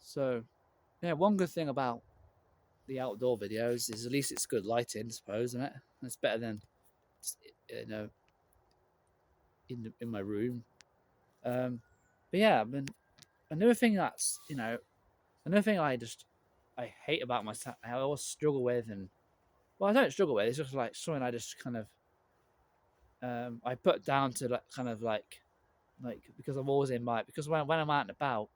So, yeah, one good thing about the outdoor videos is at least it's good lighting, I suppose, isn't it? It's better than you know in my room. Um, but yeah, I mean, another thing that's another thing I hate about myself, I always struggle with, and well, I don't struggle with. It's just like something I just kind of I put down to like kind of like because I'm always in my because when I'm out and about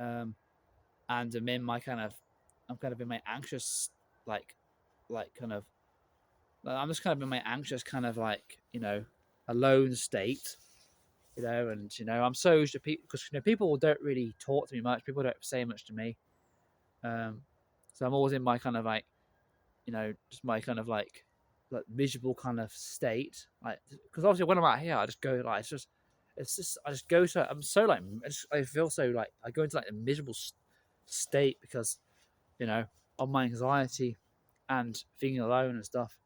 um and I'm in my kind of I'm kind of in my anxious like kind of I'm just kind of in my anxious kind of like alone state, and I'm so used to people because people don't really talk to me much. People don't say much to me, um, so I'm always in my kind of like just my kind of like miserable kind of state, like because obviously when I'm out here, I just go like it's just I just go so I'm so like I feel so like I go into like a miserable state because you know of my anxiety and feeling alone and stuff.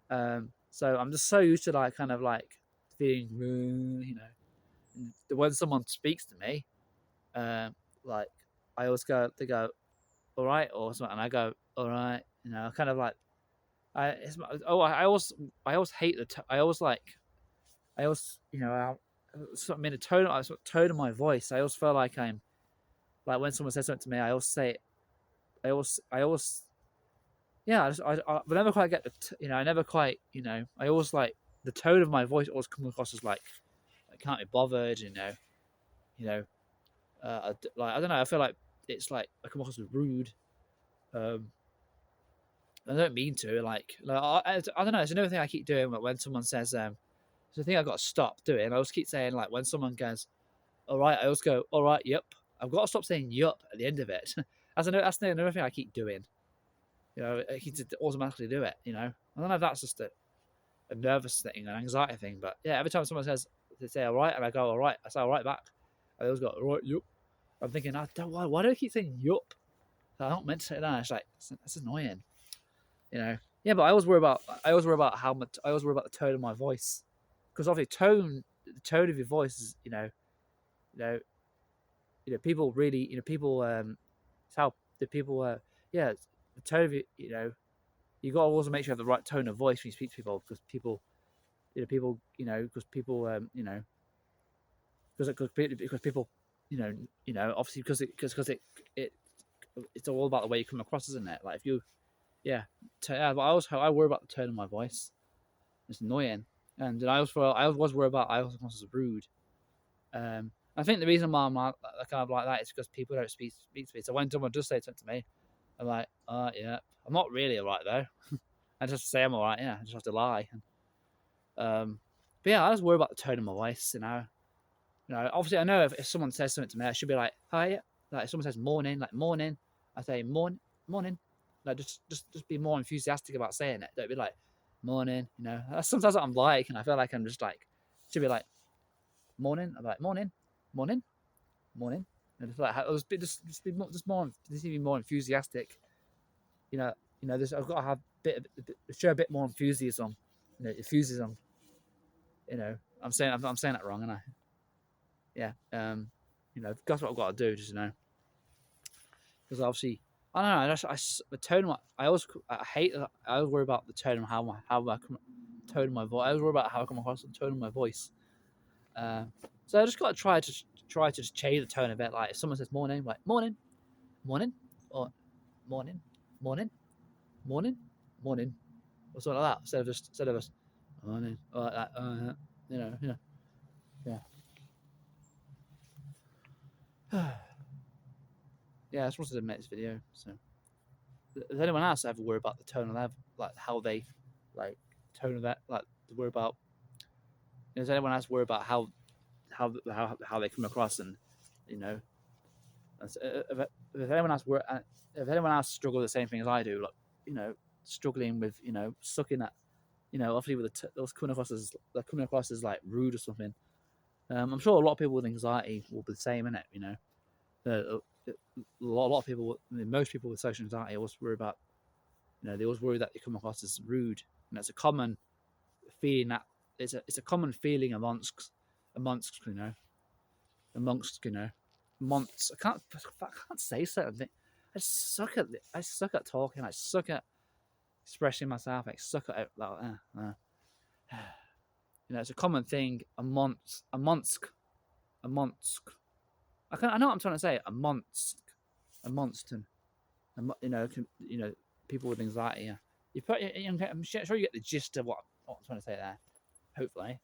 So I'm just so used to like kind of like feeling, when someone speaks to me, um, like I always they go, all right, or something, and I go, all right, kind of like I always hate I always I always sort of in a tone, I sort of tone of my voice. I always feel like I'm like when someone says something to me, I always say, I always yeah, I never quite get I never quite, I always like the tone of my voice always comes across as like I can't be bothered, you know, like I don't know, I feel like it's like I come across as rude. Um, I don't mean to, I don't know. It's another thing I keep doing when someone says, it's the thing I've got to stop doing. I always keep saying like when someone goes, all right, I always go, all right, yep. I've got to stop saying yup at the end of it. That's another thing I keep doing. I keep to automatically do it. I don't know if that's just a nervous thing, an anxiety thing. But yeah, every time someone says they say all right, and I go all right, I say all right back. I always go all right, yup. I'm thinking, I don't why do I keep saying yup? I don't meant to say that. It's like it's annoying, you know. Yeah, but I always worry about how much I always worry about the tone of my voice because obviously the tone of your voice is you know people really people it's how the people yeah the tone of it you got to also make sure you have the right tone of voice when you speak to people because people because people because people obviously it it's all about the way you come across, isn't it? Like if you yeah, yeah, but I worry about the tone of my voice. It's annoying, and I always worry about I also come across as rude. I think the reason why I'm kind of like that is because people don't speak to me. So when someone does say something to me, I'm like, yeah, I'm not really alright though. I just say I'm alright. Yeah, I just have to lie. But yeah, I just worry about the tone of my voice. Obviously I know if someone says something to me, I should be like, hi. Yeah. Like if someone says morning, like morning, I say morning. Like just be more enthusiastic about saying it. Don't be like morning. That's sometimes what I'm like, and I feel like I'm just like should be like morning. I'm like morning, morning, morning. And just like just be more enthusiastic. You know, I've got to have show a bit more enthusiasm. Enthusiasm. I'm saying that wrong, and yeah. That's what I've got to do. Just because obviously I don't know. The tone. I always I hate. I always worry about the tone of tone of my voice. I always worry about how I come across the tone of my voice. Uh, so I just got to try to just change the tone a bit. Like if someone says morning, like morning, morning, or morning, morning, morning, morning, or something like that. Instead of just morning or like that. Yeah. Yeah, I just wanted to make this video. So, does anyone else ever worry about the tone of that, like how they, like tone of that, like worry about? Does anyone else worry about how they come across and, you know, if anyone else if anyone else struggle with the same thing as I do, like struggling with sucking at, obviously with those coming across as like rude or something. I'm sure a lot of people with anxiety will be the same in it. A lot of people, most people with social anxiety always worry about, they always worry that they come across as rude, and that's a common feeling that it's a common feeling amongst amongst you know months. I can't say certain things. I suck at talking. I suck at expressing myself. I suck at it. Like, you know, it's a common thing. A month. A monsk. A monsk. I know what I'm trying to say. A monsk. A monston. You know, people with anxiety. Yeah. I'm sure you get the gist of what I'm trying to say there. Hopefully.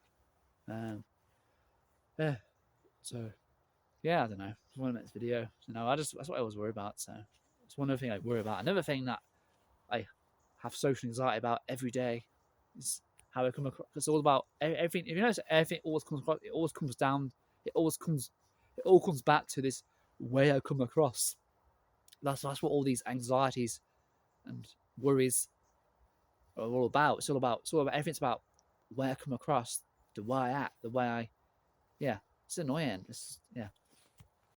Yeah. So, yeah, I don't know. It's one next video. You know, that's what I always worry about. So, it's one other thing I worry about. Another thing that I have social anxiety about every day is how I come across. It's all about everything. If you notice, everything always comes across. It always comes down. It all comes back to this way I come across. That's what all these anxieties and worries are all about. It's all about everything's about where I come across, the way I act, the way I, yeah. It's annoying. Yeah.